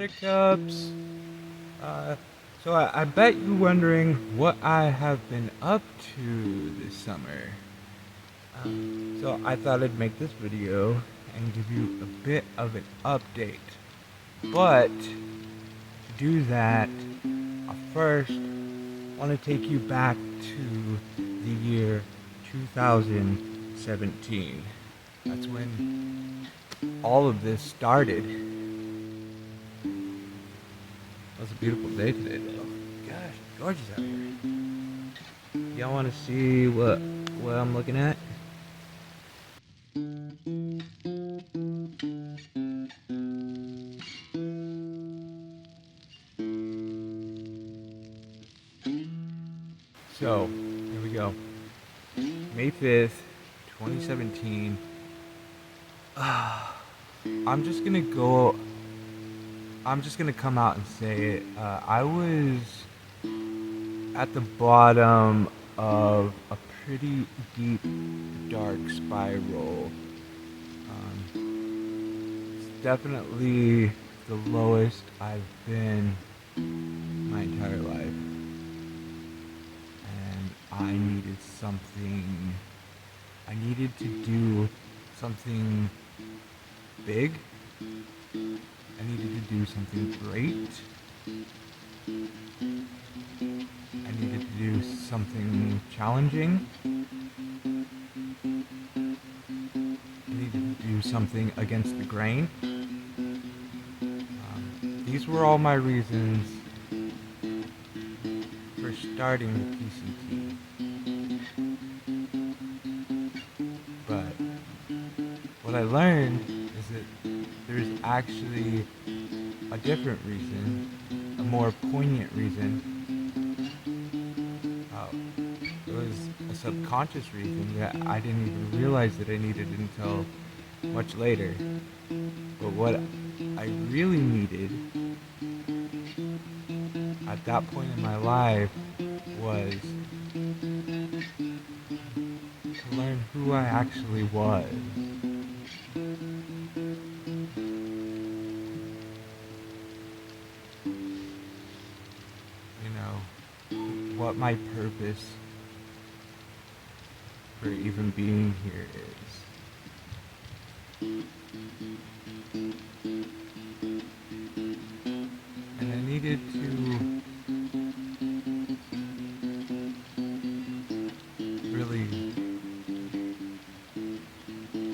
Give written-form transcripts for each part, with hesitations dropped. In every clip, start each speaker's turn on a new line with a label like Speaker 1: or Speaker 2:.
Speaker 1: buttercups. Uh, so I bet you're wondering what I have been up to this summer. So I thought I'd make this video and give you a bit of an update. But to do that, I first want to take you back to the year 2017. That's when all of this started. It was a beautiful day today, though. Gosh, gorgeous out here. Y'all want to see what I'm looking at? So, here we go. May 5th, 2017. I'm just gonna go. I'm just gonna come out and say it. I was at the bottom of a pretty deep, dark spiral. It's definitely the lowest I've been my entire life. And I needed something. I needed to do something big. I needed to do something great. I needed to do something challenging. I needed to do something against the grain. These were all my reasons for starting the PCT. But what I learned is that there's actually a different reason, a more poignant reason. It was a subconscious reason that I didn't even realize that I needed until much later. But what I really needed at that point in my life was to learn who I actually was. You know, what my purpose for even being here is. And I needed to really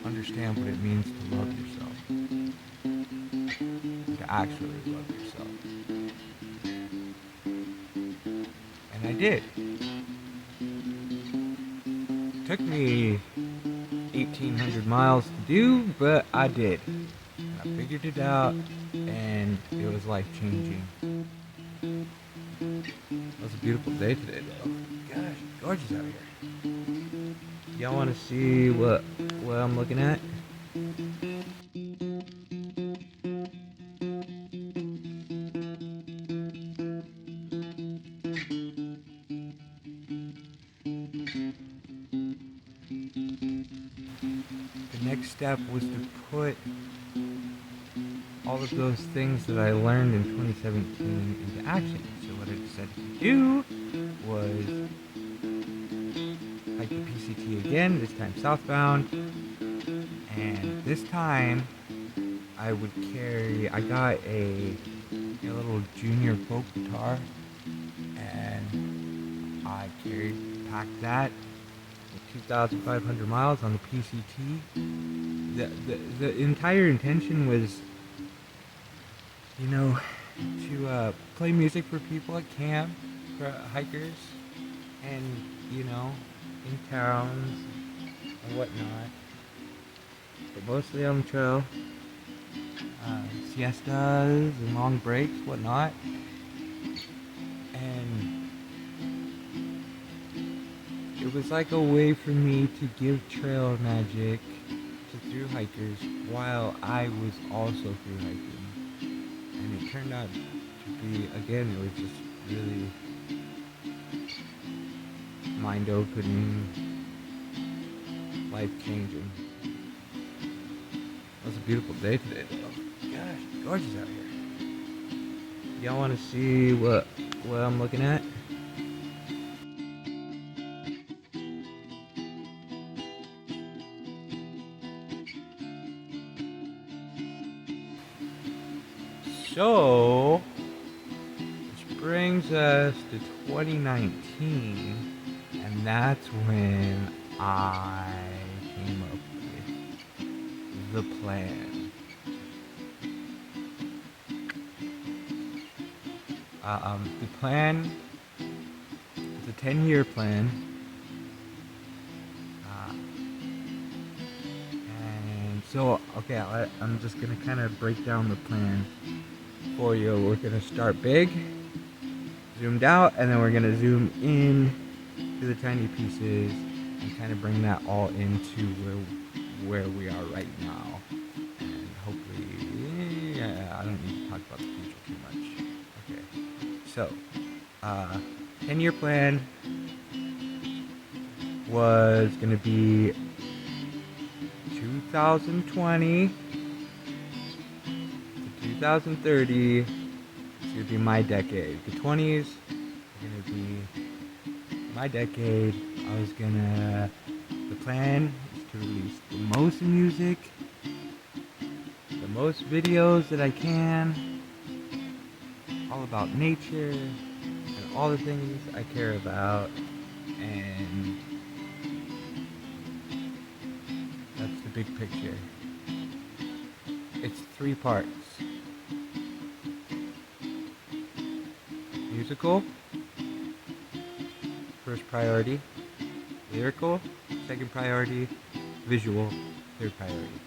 Speaker 1: understand what it means to love yourself. And to actually love yourself. And I did. It took me 1,800 miles to do, but I did. And I figured it out, and it was life-changing. It was a beautiful day today, though. Gosh, gorgeous out here. Y'all want to see what I'm looking at? The next step was to put all of those things that I learned in 2017 into action. So what I decided to do was hike the PCT again, this time southbound. And this time I got a little junior folk guitar, and I packed that with 2,500 miles on the PCT. The entire intention was, to play music for people at camp, for hikers, and, in towns and whatnot. But mostly on the trail. Siestas and long breaks, whatnot. And it was like a way for me to give trail magic to thru hikers while I was also thru hiking. And it turned out to be, again, it was just really mind-opening, life-changing. It was a beautiful day today, though. Gosh, gorgeous out here. Y'all want to see what I'm looking at? So, which brings us to 2019, and that's when I came up with the plan. The plan is a 10-year plan, and so okay, I'm just gonna kind of break down the plan for you. We're gonna start big, zoomed out, and then we're gonna zoom in to the tiny pieces and kind of bring that all into where we are right now. And hopefully, yeah, I don't need to talk about the future too much. Okay, so 10-year plan was gonna be 2020 to 2030. It's gonna be my decade. The 20s are gonna be my decade. The plan is to release the most music, the most videos that I can, all about nature and all the things I care about, and that's the big picture. It's 3 parts. Musical, first priority. Lyrical, second priority. Visual, third priority.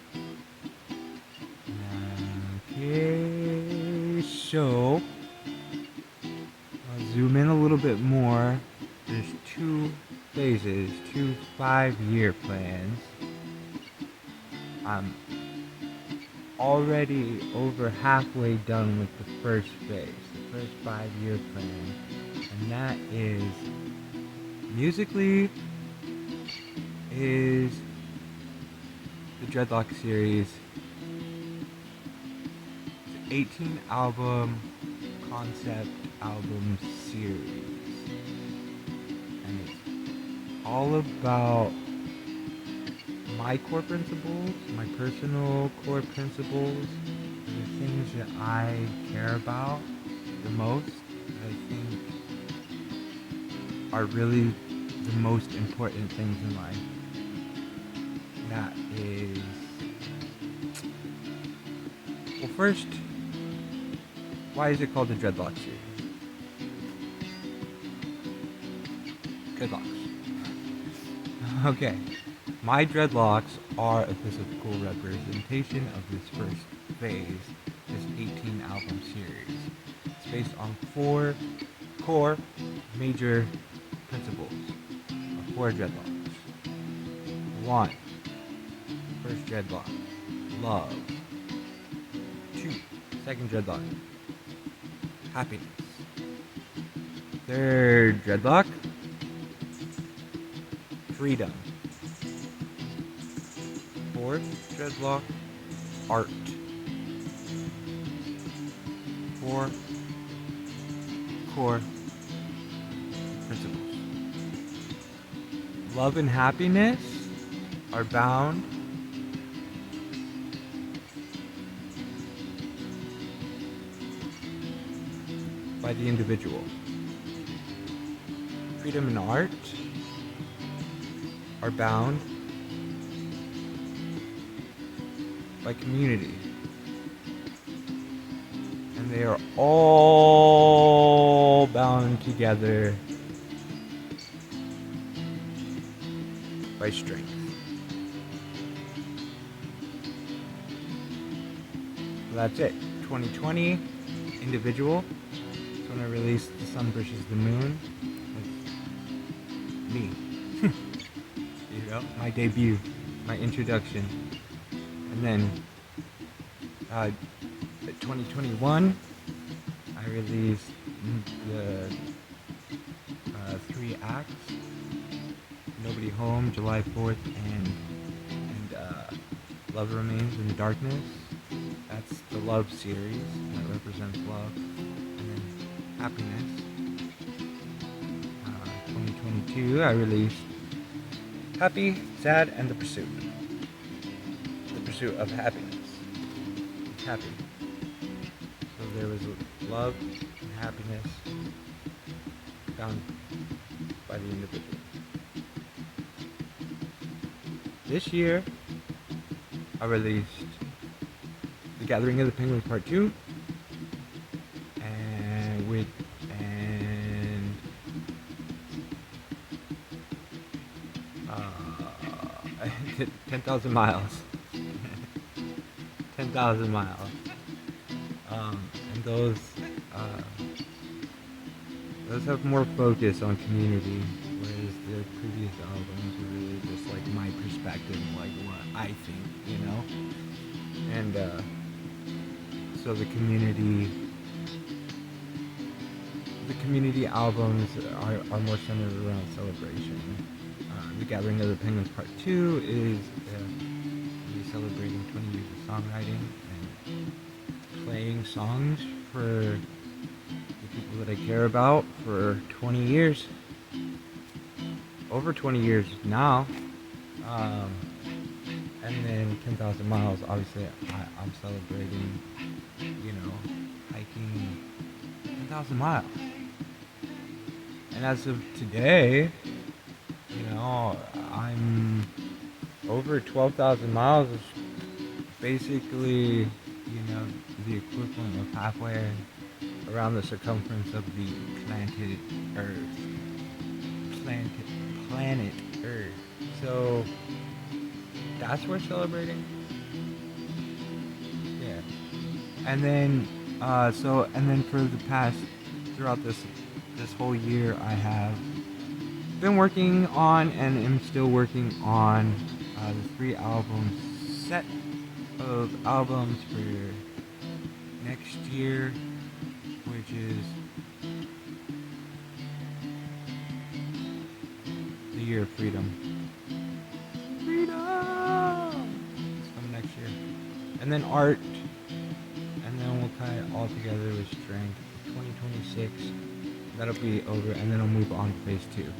Speaker 1: Okay, so I'll zoom in a little bit more. There's 2 phases, 2 5-year plans. I'm already over halfway done with the first phase, the first 5-year plan, and that is musically is the Dreadlock series. It's an 18 album concept album series, and it's all about my core principles, my personal core principles, the things that I care about the most, that I think are really the most important things in life. That is, well, first, why is it called the Dreadlock series? Dreadlocks. Okay. My dreadlocks are a physical representation of this first phase, this 18 album series. It's based on 4 core major principles of 4 dreadlocks. 1. First dreadlock, love. 2. Second dreadlock, happiness. Third dreadlock, freedom. 4th dreadlock, art. 4 core principles. Love and happiness are bound by the individual. Freedom and art are bound by community. And they are all bound together by strength. So that's it. 2020, individual. It's when I released The Sun vs. the Moon. With me. You know, my debut, my introduction. And then 2021, I released the 3 acts. Nobody Home, July 4th, and Love Remains in Darkness. That's the love series that represents love. And happiness. 2022, I released Happy, Sad, and The Pursuit. The Pursuit of Happiness. It's happy. So there was love and happiness found by the individual. This year, I released The Gathering of the Penguins Part 2, and 10,000 miles. 10,000 miles. And those have more focus on community, whereas the previous albums were really just like my perspective, like what I think, you know? And so the community albums are more centered around celebration. The Gathering of the Penguins Part 2 is celebrating 20 years of songwriting and playing songs for the people that I care about for 20 years. Over 20 years now. And then 10,000 miles, obviously I'm celebrating, you know, hiking 10,000 miles. And as of today, you know, I'm over 12,000 miles, is basically, you know, the equivalent of halfway around the circumference of the planet Earth. Planet Earth. So that's worth celebrating. Yeah. And then throughout this whole year, I have been working on and am still working on the 3 albums set of albums for next year, which is the year of freedom. Freedom! It's coming next year. And then art, and then we'll tie it all together with strength. 2026, that'll be over, and then I'll move on to phase 2.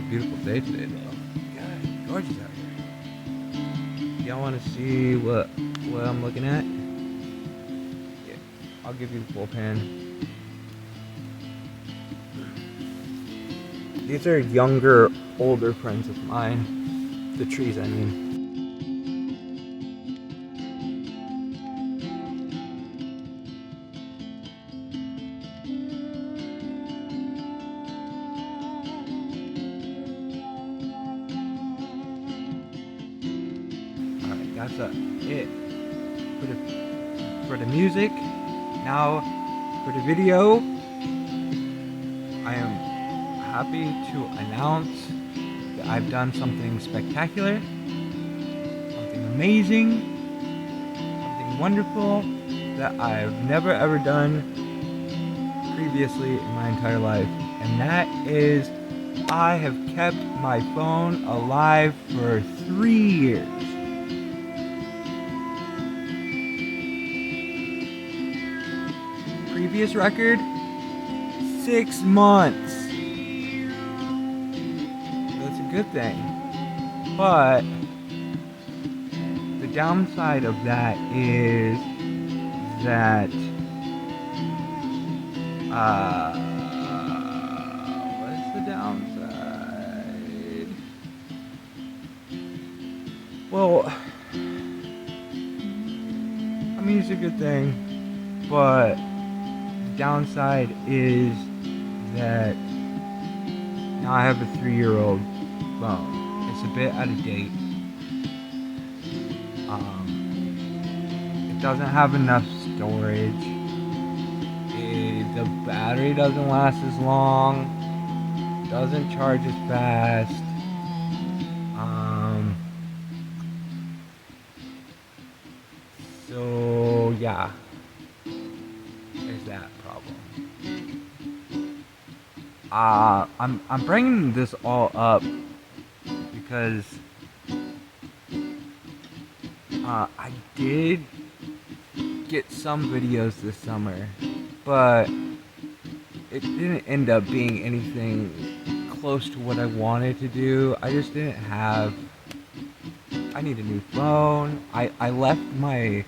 Speaker 1: Beautiful day today though. God, gorgeous out here. Y'all want to see what I'm looking at? Yeah, I'll give you the full pan. These are younger, older friends of mine. The trees, I mean. That's it for the music. Now for the video, I am happy to announce that I've done something spectacular, something amazing, something wonderful that I've never ever done previously in my entire life, and that is I have kept my phone alive for 3 years. Previous record, 6 months. That's a good thing. But the downside of that is that what's the downside? Well, I mean, it's a good thing, but downside is that now I have a 3-year-old phone. It's a bit out of date. It doesn't have enough storage. The battery doesn't last as long. Doesn't charge as fast. So yeah. That problem. I'm bringing this all up because I did get some videos this summer, but it didn't end up being anything close to what I wanted to do. I just didn't have. I need a new phone. I left my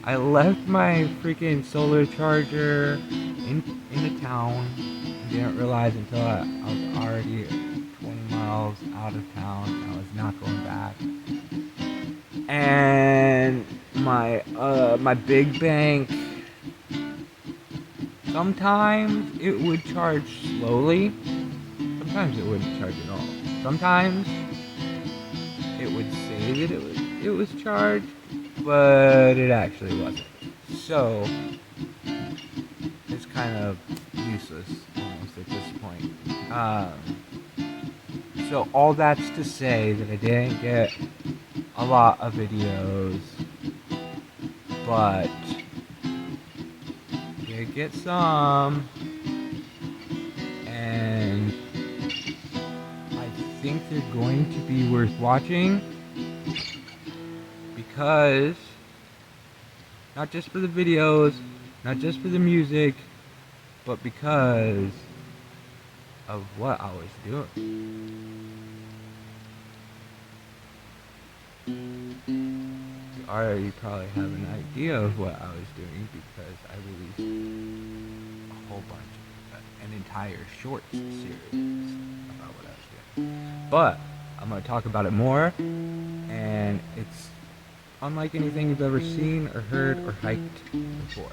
Speaker 1: I left my freaking solar charger in the town. I didn't realize until I was already 20 miles out of town. I was not going back. And my big bank, sometimes it would charge slowly. Sometimes it wouldn't charge at all. Sometimes it would say that it was charged, but it actually wasn't. So it's kind of useless almost at this point. So all that's to say that I didn't get a lot of videos, but I did get some, and I think they're going to be worth watching because not just for the videos, not just for the music, but because of what I was doing. You already probably have an idea of what I was doing because I released a whole bunch of an entire short series about what I was doing. But I'm going to talk about it more, and it's unlike anything you've ever seen or heard or hiked before.